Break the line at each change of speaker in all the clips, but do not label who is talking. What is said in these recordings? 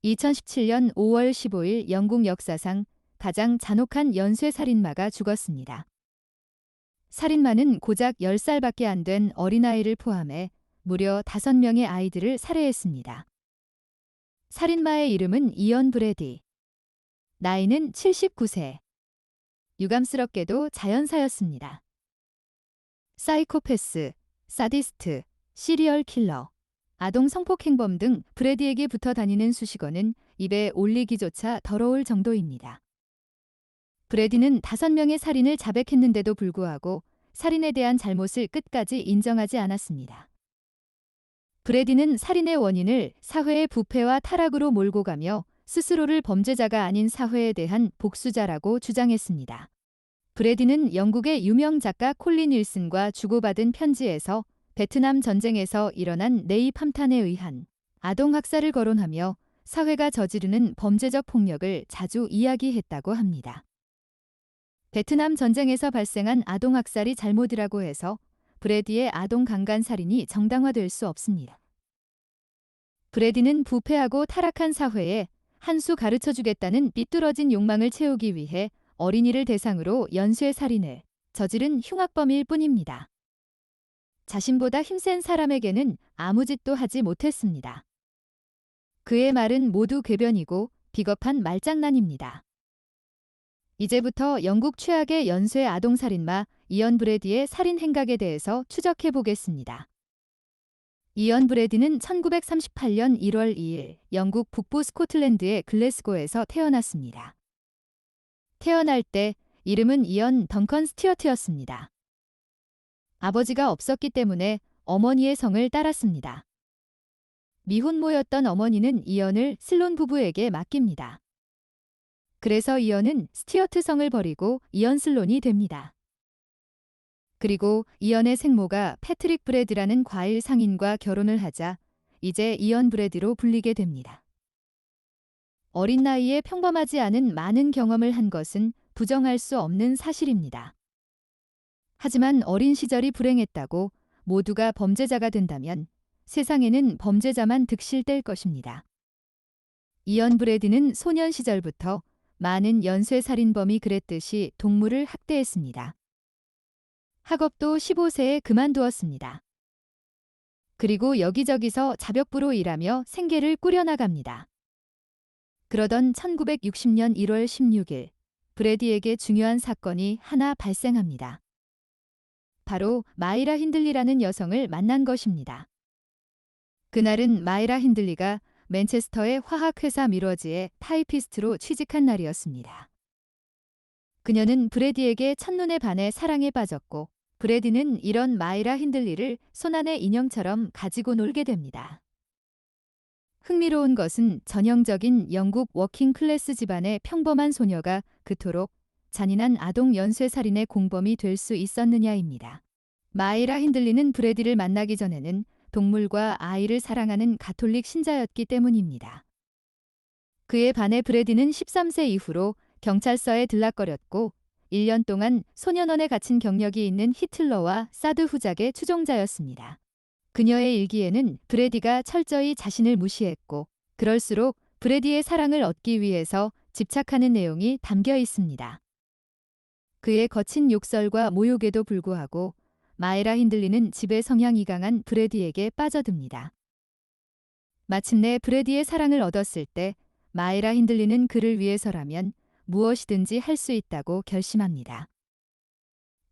2017년 5월 15일 영국 역사상 가장 잔혹한 연쇄살인마가 죽었습니다. 살인마는 고작 10살밖에 안 된 어린아이를 포함해 무려 5명의 아이들을 살해했습니다. 살인마의 이름은 이언 브래디. 나이는 79세. 유감스럽게도 자연사였습니다. 사이코패스, 사디스트, 시리얼 킬러, 아동 성폭행범 등 브래디에게 붙어 다니는 수식어는 입에 올리기조차 더러울 정도입니다. 브래디는 5명의 살인을 자백했는데도 불구하고 살인에 대한 잘못을 끝까지 인정하지 않았습니다. 브래디는 살인의 원인을 사회의 부패와 타락으로 몰고 가며 스스로를 범죄자가 아닌 사회에 대한 복수자라고 주장했습니다. 브래디는 영국의 유명 작가 콜린 윌슨과 주고받은 편지에서 베트남 전쟁에서 일어난 네이 함탄에 의한 아동 학살을 거론하며 사회가 저지르는 범죄적 폭력을 자주 이야기했다고 합니다. 베트남 전쟁에서 발생한 아동 학살이 잘못이라고 해서 브래디의 아동 강간 살인이 정당화될 수 없습니다. 브래디는 부패하고 타락한 사회에 한 수 가르쳐주겠다는 삐뚤어진 욕망을 채우기 위해 어린이를 대상으로 연쇄 살인을 저지른 흉악범일 뿐입니다. 자신보다 힘센 사람에게는 아무 짓도 하지 못했습니다. 그의 말은 모두 궤변이고 비겁한 말장난입니다. 이제부터 영국 최악의 연쇄 아동살인마 이언 브래디의 살인 행각에 대해서 추적해 보겠습니다. 이언 브래디는 1938년 1월 2일 영국 북부 스코틀랜드의 글래스고에서 태어났습니다. 태어날 때 이름은 이언 덩컨 스튜어트였습니다. 아버지가 없었기 때문에 어머니의 성을 따랐습니다. 미혼모였던 어머니는 이언을 슬론 부부에게 맡깁니다. 그래서 이언은 스튜어트 성을 버리고 이언 슬론이 됩니다. 그리고 이언의 생모가 패트릭 브래드라는 과일 상인과 결혼을 하자 이제 이언 브래드로 불리게 됩니다. 어린 나이에 평범하지 않은 많은 경험을 한 것은 부정할 수 없는 사실입니다. 하지만 어린 시절이 불행했다고 모두가 범죄자가 된다면 세상에는 범죄자만 득실될 것입니다. 이언 브래드는 소년 시절부터 많은 연쇄살인범이 그랬듯이 동물을 학대했습니다. 학업도 15세에 그만두었습니다. 그리고 여기저기서 자벽부로 일하며 생계를 꾸려나갑니다. 그러던 1960년 1월 16일 브래디에게 중요한 사건이 하나 발생합니다. 바로 마이라 힌들리라는 여성을 만난 것입니다. 그날은 마이라 힌들리가 맨체스터의 화학회사 미러지에 타이피스트로 취직한 날이었습니다. 그녀는 브래디에게 첫눈에 반해 사랑에 빠졌고 브래디는 이런 마이라 힌들리를 손안의 인형처럼 가지고 놀게 됩니다. 흥미로운 것은 전형적인 영국 워킹 클래스 집안의 평범한 소녀가 그토록 잔인한 아동 연쇄살인의 공범이 될 수 있었느냐입니다. 마이라 힌들리는 브래디를 만나기 전에는 동물과 아이를 사랑하는 가톨릭 신자였기 때문입니다. 그에 반해 브래디는 13세 이후로 경찰서에 들락거렸고 1년 동안 소년원에 갇힌 경력이 있는 히틀러와 사드 후작의 추종자였습니다. 그녀의 일기에는 브래디가 철저히 자신을 무시했고 그럴수록 브래디의 사랑을 얻기 위해서 집착하는 내용이 담겨 있습니다. 그의 거친 욕설과 모욕에도 불구하고 마이라 힌들리는 지배 성향이 강한 브래디에게 빠져듭니다. 마침내 브래디의 사랑을 얻었을 때 마이라 힌들리는 그를 위해서라면 무엇이든지 할 수 있다고 결심합니다.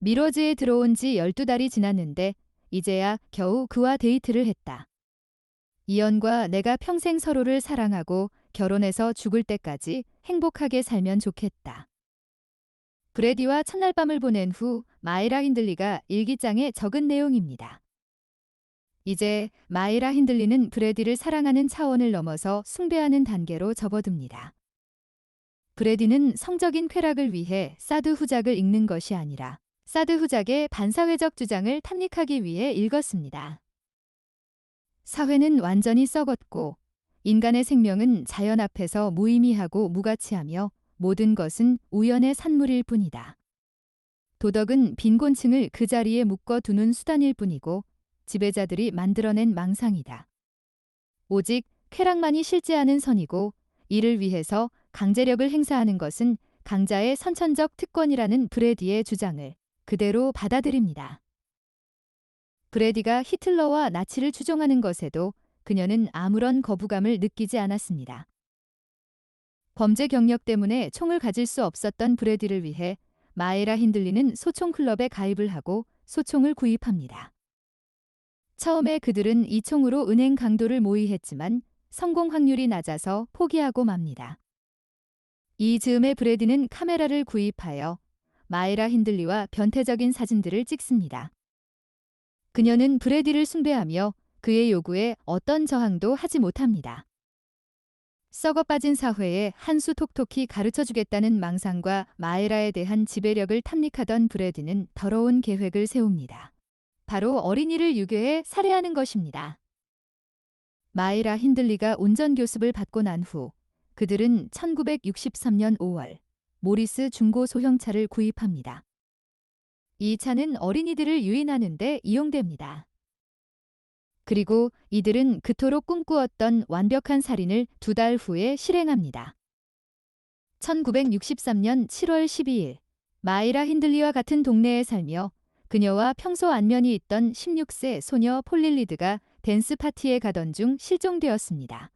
미러즈에 들어온 지 12달이 지났는데 이제야 겨우 그와 데이트를 했다. 이언과 내가 평생 서로를 사랑하고 결혼해서 죽을 때까지 행복하게 살면 좋겠다. 브래디와 첫날 밤을 보낸 후 마이라 힌들리가 일기장에 적은 내용입니다. 이제 마이라 힌들리는 브래디를 사랑하는 차원을 넘어서 숭배하는 단계로 접어듭니다. 브래디는 성적인 쾌락을 위해 사드 후작을 읽는 것이 아니라 사드 후작의 반사회적 주장을 탐닉하기 위해 읽었습니다. 사회는 완전히 썩었고 인간의 생명은 자연 앞에서 무의미하고 무가치하며 모든 것은 우연의 산물일 뿐이다. 도덕은 빈곤층을 그 자리에 묶어두는 수단일 뿐이고 지배자들이 만들어낸 망상이다. 오직 쾌락만이 실재하는 선이고 이를 위해서 강제력을 행사하는 것은 강자의 선천적 특권이라는 브래디의 주장을 그대로 받아들입니다. 브래디가 히틀러와 나치를 추종하는 것에도 그녀는 아무런 거부감을 느끼지 않았습니다. 범죄 경력 때문에 총을 가질 수 없었던 브래디를 위해 마에라 힌들리는 소총 클럽에 가입을 하고 소총을 구입합니다. 처음에 그들은 이 총으로 은행 강도를 모의했지만 성공 확률이 낮아서 포기하고 맙니다. 이 즈음에 브래디는 카메라를 구입하여 마에라 힌들리와 변태적인 사진들을 찍습니다. 그녀는 브래디를 숭배하며 그의 요구에 어떤 저항도 하지 못합니다. 썩어 빠진 사회에 한 수 톡톡히 가르쳐주겠다는 망상과 마에라에 대한 지배력을 탐닉하던 브래디는 더러운 계획을 세웁니다. 바로 어린이를 유괴해 살해하는 것입니다. 마에라 힌들리가 운전교습을 받고 난 후 그들은 1963년 5월 모리스 중고 소형차를 구입합니다. 이 차는 어린이들을 유인하는 데 이용됩니다. 그리고 이들은 그토록 꿈꾸었던 완벽한 살인을 2달 후에 실행합니다. 1963년 7월 12일 마이라 힌들리와 같은 동네에 살며 그녀와 평소 안면이 있던 16세 소녀 폴릴리드가 댄스 파티에 가던 중 실종되었습니다.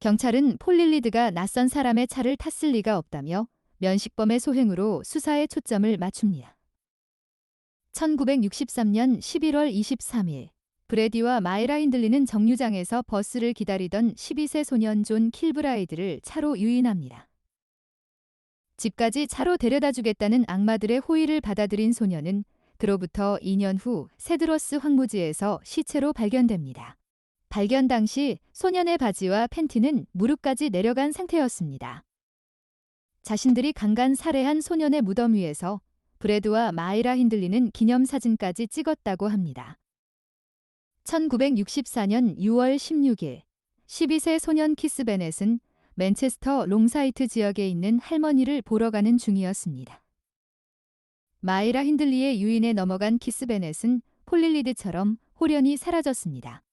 경찰은 폴릴리드가 낯선 사람의 차를 탔을 리가 없다며 면식범의 소행으로 수사에 초점을 맞춥니다. 1963년 11월 23일 브래디와 마에라 힌들리는 정류장에서 버스를 기다리던 12세 소년 존 킬브라이드를 차로 유인합니다. 집까지 차로 데려다 주겠다는 악마들의 호의를 받아들인 소년은 그로부터 2년 후 세드로스 황무지에서 시체로 발견됩니다. 발견 당시 소년의 바지와 팬티는 무릎까지 내려간 상태였습니다. 자신들이 강간 살해한 소년의 무덤 위에서 브래드와 마에라 힌들리는 기념사진까지 찍었다고 합니다. 1964년 6월 16일 12세 소년 키스 베넷은 맨체스터 롱사이트 지역에 있는 할머니를 보러 가는 중이었습니다. 마에라 힌들리의 유인에 넘어간 키스 베넷은 폴릴리드처럼 홀연히 사라졌습니다.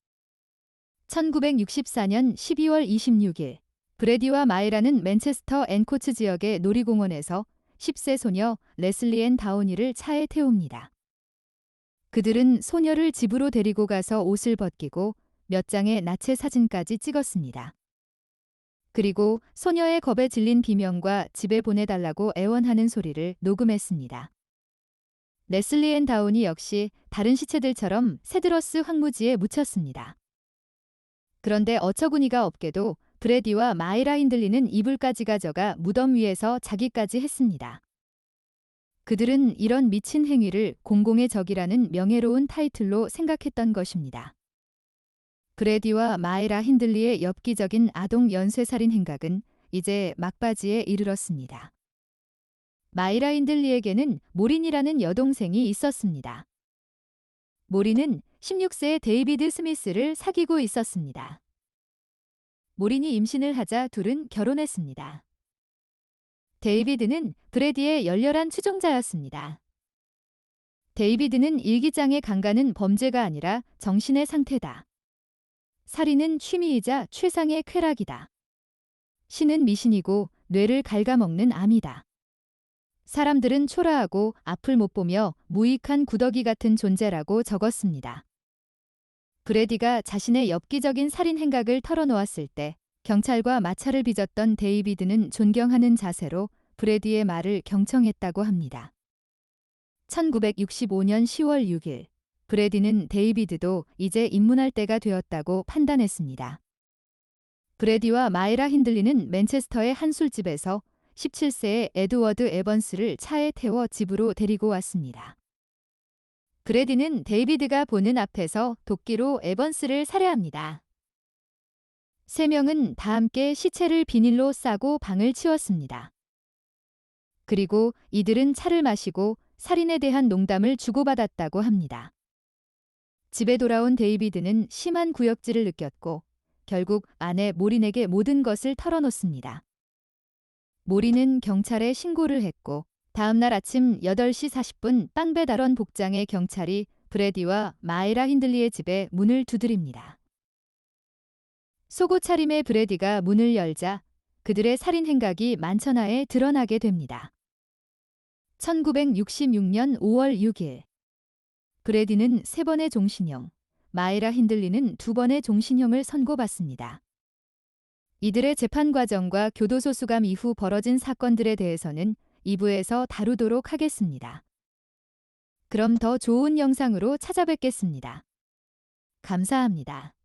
1964년 12월 26일 브래디와 마에라는 맨체스터 앤코츠 지역의 놀이공원에서 10세 소녀 레슬리 앤 다우니를 차에 태웁니다. 그들은 소녀를 집으로 데리고 가서 옷을 벗기고 몇 장의 나체 사진까지 찍었습니다. 그리고 소녀의 겁에 질린 비명과 집에 보내달라고 애원하는 소리를 녹음했습니다. 레슬리 앤 다운이 역시 다른 시체들처럼 세드러스 황무지에 묻혔습니다. 그런데 어처구니가 없게도 브래디와 마에라 힌들리는 이불까지 가져가 무덤 위에서 자기까지 했습니다. 그들은 이런 미친 행위를 공공의 적이라는 명예로운 타이틀로 생각했던 것입니다. 브래디와 마에라 힌들리의 엽기적인 아동 연쇄살인 행각은 이제 막바지에 이르렀습니다. 마에라 힌들리에게는 모린이라는 여동생이 있었습니다. 모린은 16세의 데이비드 스미스를 사귀고 있었습니다. 모린이 임신을 하자 둘은 결혼했습니다. 데이비드는 브래디의 열렬한 추종자였습니다. 데이비드는 일기장의 강간은 범죄가 아니라 정신의 상태다. 살인은 취미이자 최상의 쾌락이다. 신은 미신이고 뇌를 갉아먹는 암이다. 사람들은 초라하고 앞을 못 보며 무익한 구더기 같은 존재라고 적었습니다. 브래디가 자신의 엽기적인 살인 행각을 털어놓았을 때 경찰과 마찰을 빚었던 데이비드는 존경하는 자세로 브래디의 말을 경청했다고 합니다. 1965년 10월 6일 브래디는 데이비드도 이제 입문할 때가 되었다고 판단했습니다. 브래디와 마에라 힌들리는 맨체스터의 한 술집에서 17세의 에드워드 에번스를 차에 태워 집으로 데리고 왔습니다. 브래디는 데이비드가 보는 앞에서 도끼로 에번스를 살해합니다. 세 명은 다 함께 시체를 비닐로 싸고 방을 치웠습니다. 그리고 이들은 차를 마시고 살인에 대한 농담을 주고받았다고 합니다. 집에 돌아온 데이비드는 심한 구역질을 느꼈고 결국 아내 모린에게 모든 것을 털어놓습니다. 모린은 경찰에 신고를 했고 다음 날 아침 8시 40분 빵배달원 복장의 경찰이 브래디와 마에라 힌들리의 집에 문을 두드립니다. 속옷 차림의 브래디가 문을 열자 그들의 살인 행각이 만천하에 드러나게 됩니다. 1966년 5월 6일 브래디는 3번의 종신형, 마에라 힌들리는 2번의 종신형을 선고받습니다. 이들의 재판 과정과 교도소 수감 이후 벌어진 사건들에 대해서는 2부에서 다루도록 하겠습니다. 그럼 더 좋은 영상으로 찾아뵙겠습니다. 감사합니다.